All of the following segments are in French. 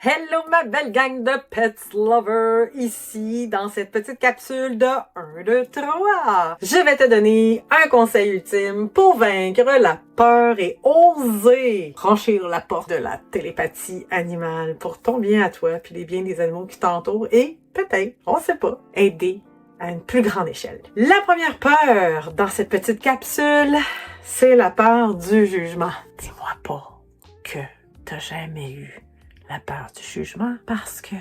Hello ma belle gang de pets lovers, ici dans cette petite capsule de 1, 2, 3. Je vais te donner un conseil ultime pour vaincre la peur et oser franchir la porte de la télépathie animale pour ton bien à toi puis les biens des animaux qui t'entourent et peut-être, on sait pas, aider à une plus grande échelle. La première peur dans cette petite capsule, c'est la peur du jugement. Dis-moi pas que t'as jamais eu la peur du jugement parce que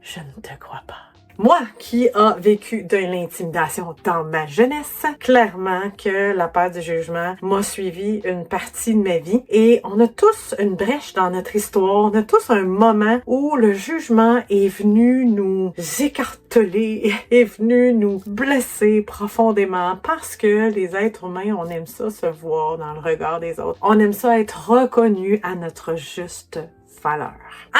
je ne te crois pas. Moi qui a vécu de l'intimidation dans ma jeunesse, clairement que la peur du jugement m'a suivi une partie de ma vie et on a tous une brèche dans notre histoire, on a tous un moment où le jugement est venu nous écarteler, est venu nous blesser profondément parce que les êtres humains, on aime ça se voir dans le regard des autres. On aime ça être reconnu à notre juste valeur.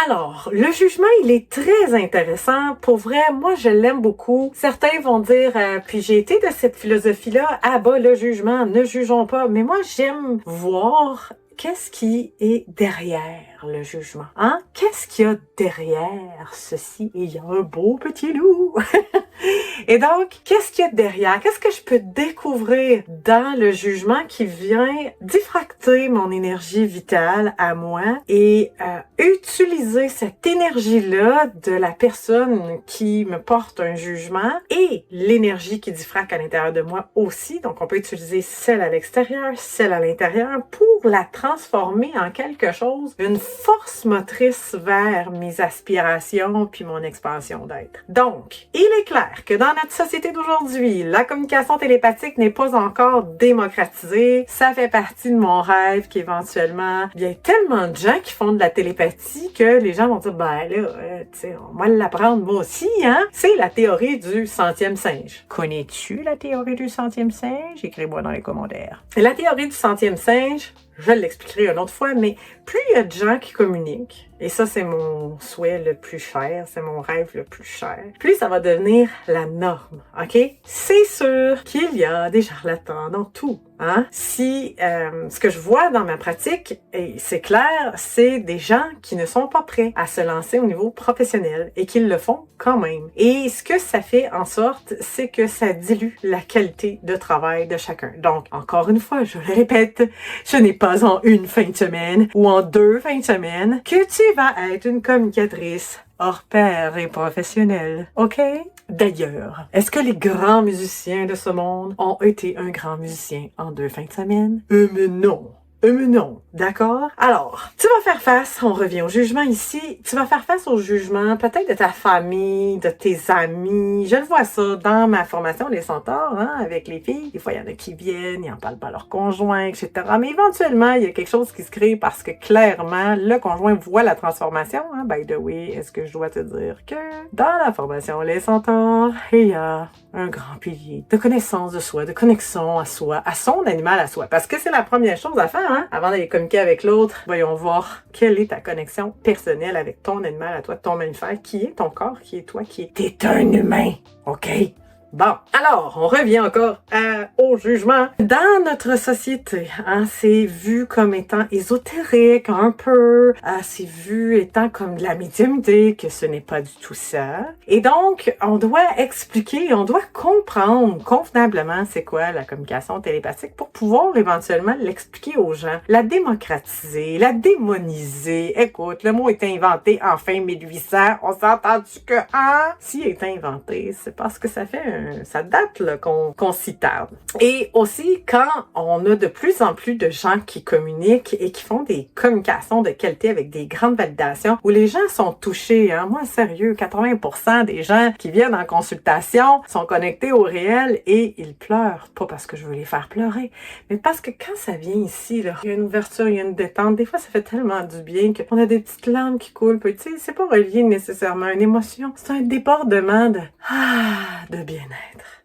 Alors, le jugement, il est très intéressant. Pour vrai, moi, je l'aime beaucoup. Certains vont dire, puis j'ai été de cette philosophie-là, ah bah, le jugement, ne jugeons pas. Mais moi, j'aime voir qu'est-ce qui est derrière le jugement. Hein? Qu'est-ce qu'il y a derrière ceci? Il y a un beau petit loup. Et donc, qu'est-ce qu'il y a derrière? Qu'est-ce que je peux découvrir dans le jugement qui vient diffracter mon énergie vitale à moi et utiliser cette énergie-là de la personne qui me porte un jugement et l'énergie qui diffracte à l'intérieur de moi aussi. Donc, on peut utiliser celle à l'extérieur, celle à l'intérieur pour la transformer en quelque chose, une force motrice vers mes aspirations puis mon expansion d'être. Donc, il est clair que dans notre société d'aujourd'hui, la communication télépathique n'est pas encore démocratisée. Ça fait partie de mon rêve qu'éventuellement, il y a tellement de gens qui font de la télépathie que les gens vont dire, ben là, tu sais, on va l'apprendre moi aussi, hein? C'est la théorie du centième singe. Connais-tu la théorie du centième singe? Écris-moi dans les commentaires. La théorie du centième singe, je l'expliquerai une autre fois, mais plus il y a de gens qui communiquent, et ça c'est mon souhait le plus cher, c'est mon rêve le plus cher, plus ça va devenir la norme, ok? C'est sûr qu'il y a des charlatans dans tout, hein? Si ce que je vois dans ma pratique, et c'est clair, c'est des gens qui ne sont pas prêts à se lancer au niveau professionnel et qui le font quand même. Et ce que ça fait en sorte, c'est que ça dilue la qualité de travail de chacun. Donc, encore une fois, je le répète, ce n'est pas en une fin de semaine ou en 2 fins de semaine que tu vas être une communicatrice hors pair et professionnelle. OK? D'ailleurs, est-ce que les grands musiciens de ce monde ont été un grand musicien en 2 fins de semaine? Mais non. Mais non, d'accord? Alors, tu vas faire face, on revient au jugement ici, tu vas faire face au jugement peut-être de ta famille, de tes amis. Je le vois ça dans ma formation Les Centaures, hein, avec les filles. Des fois, il y en a qui viennent, ils en parlent pas à leur conjoint, etc. Mais éventuellement, il y a quelque chose qui se crée parce que clairement, le conjoint voit la transformation. Hein. By the way, est-ce que je dois te dire que dans la formation Les Centaures, il y a un grand pilier de connaissance de soi, de connexion à soi, à son animal à soi. Parce que c'est la première chose à faire, hein? Avant d'aller communiquer avec l'autre, voyons voir quelle est ta connexion personnelle avec ton animal à toi, ton mammifère, qui est ton corps, qui est toi, qui est... T'es un humain, OK? Bon, alors, on revient encore au jugement. Dans notre société, hein, c'est vu comme étant ésotérique, un peu. C'est vu étant comme de la médiumnité, que ce n'est pas du tout ça. Et donc, on doit expliquer, on doit comprendre convenablement c'est quoi la communication télépathique pour pouvoir éventuellement l'expliquer aux gens, la démocratiser, la démoniser. Écoute, le mot est inventé en fin 1800. On s'est entendu que, hein? S'il est inventé, c'est parce que ça date là, qu'on s'y tarde. Et aussi, quand on a de plus en plus de gens qui communiquent et qui font des communications de qualité avec des grandes validations, où les gens sont touchés, hein, moi sérieux, 80% des gens qui viennent en consultation sont connectés au réel et ils pleurent. Pas parce que je veux les faire pleurer, mais parce que quand ça vient ici, là, il y a une ouverture, il y a une détente. Des fois, ça fait tellement du bien qu'on a des petites larmes qui coulent. Tu sais, c'est pas relié nécessairement à une émotion. C'est un débordement de bien-être.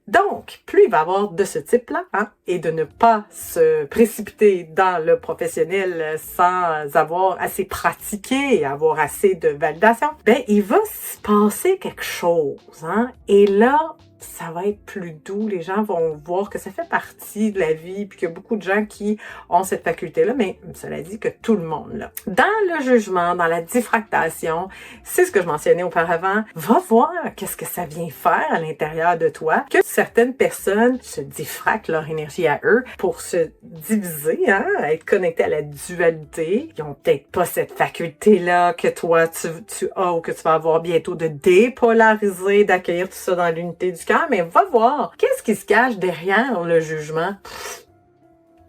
Donc, plus il va y avoir de ce type-là, hein, et de ne pas se précipiter dans le professionnel sans avoir assez pratiqué et avoir assez de validation, ben, il va se passer quelque chose, hein, et là, ça va être plus doux. Les gens vont voir que ça fait partie de la vie, puis qu'il y a beaucoup de gens qui ont cette faculté-là, mais cela dit que tout le monde l'a. Dans le jugement, dans la diffractation, c'est ce que je mentionnais auparavant, va voir qu'est-ce que ça vient faire à l'intérieur de toi, que certaines personnes se diffractent leur énergie à eux pour se diviser, hein, être connectés à la dualité. Ils ont peut-être pas cette faculté-là que toi, tu as ou que tu vas avoir bientôt de dépolariser, d'accueillir tout ça dans l'unité du cœur, mais va voir qu'est-ce qui se cache derrière le jugement.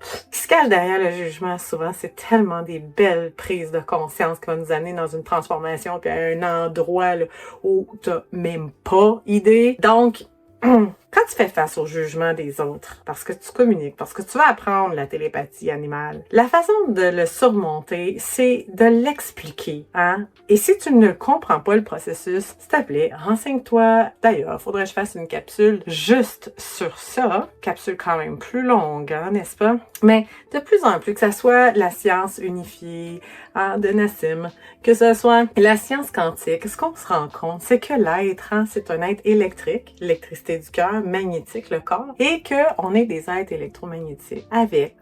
Ce qui se cache derrière le jugement, souvent, c'est tellement des belles prises de conscience qui vont nous amener dans une transformation puis à un endroit là, où t'as même pas idée. Donc, quand tu fais face au jugement des autres, parce que tu communiques, parce que tu vas apprendre la télépathie animale, la façon de le surmonter, c'est de l'expliquer, hein? Et si tu ne comprends pas le processus, s'il te plaît, renseigne-toi. D'ailleurs, faudrait que je fasse une capsule juste sur ça. Capsule quand même plus longue, hein, n'est-ce pas? Mais de plus en plus, que ça soit la science unifiée, hein, de Nassim, que ce soit la science quantique, ce qu'on se rend compte, c'est que l'être, hein, c'est un être électrique, l'électricité du cœur, magnétique, le corps, et qu'on est des êtres électromagnétiques avec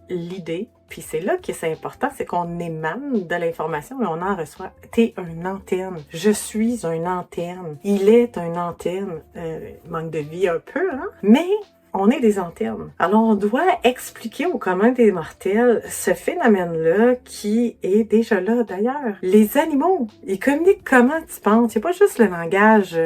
l'idée, puis c'est là que c'est important, c'est qu'on émane de l'information et on en reçoit. T'es une antenne. Je suis une antenne. Il est une antenne. Manque de vie un peu, hein? Mais on est des antennes. Alors, on doit expliquer au commun des mortels ce phénomène-là qui est déjà là. D'ailleurs, les animaux, ils communiquent comment tu penses? Il n'y a pas juste le langage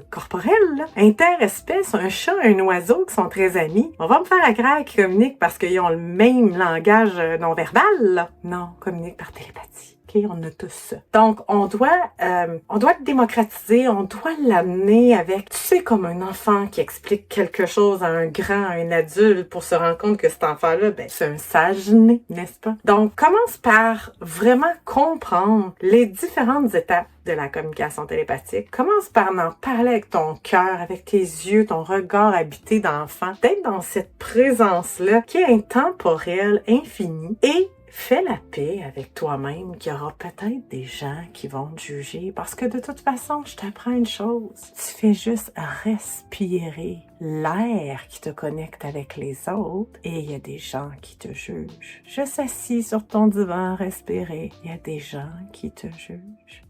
corporel, là. Interespèces, un chat, un oiseau qui sont très amis. On va me faire à croire qu'ils communiquent parce qu'ils ont le même langage non-verbal, là. Non, ils communiquent par télépathie. Okay, on a tous ça. Donc, on doit le démocratiser, on doit l'amener avec, tu sais, comme un enfant qui explique quelque chose à un grand, à un adulte pour se rendre compte que cet enfant-là, ben, c'est un sage-né, n'est-ce pas? Donc, commence par vraiment comprendre les différentes étapes de la communication télépathique. Commence par en parler avec ton cœur, avec tes yeux, ton regard habité d'enfant, d'être dans cette présence-là qui est intemporelle, infinie, et fais la paix avec toi-même qu'il y aura peut-être des gens qui vont te juger parce que de toute façon, je t'apprends une chose. Tu fais juste respirer l'air qui te connecte avec les autres et il y a des gens qui te jugent. Juste assis sur ton divan, respirer, il y a des gens qui te jugent.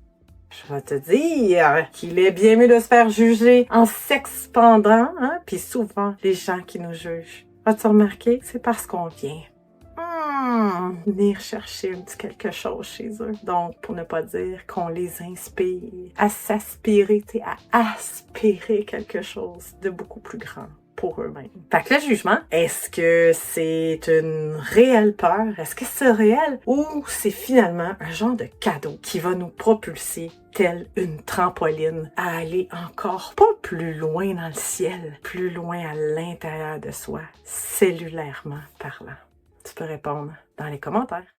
Je vais te dire qu'il est bien mieux de se faire juger en s'expandant, hein, puis souvent, les gens qui nous jugent. As-tu remarqué? C'est parce qu'on vient venir chercher un petit quelque chose chez eux. Donc, pour ne pas dire qu'on les inspire à s'aspirer, à aspirer quelque chose de beaucoup plus grand pour eux-mêmes. Fait que le jugement, est-ce que c'est une réelle peur? Est-ce que c'est réel? Ou c'est finalement un genre de cadeau qui va nous propulser telle une trampoline à aller encore pas plus loin dans le ciel, plus loin à l'intérieur de soi, cellulairement parlant? Tu peux répondre dans les commentaires.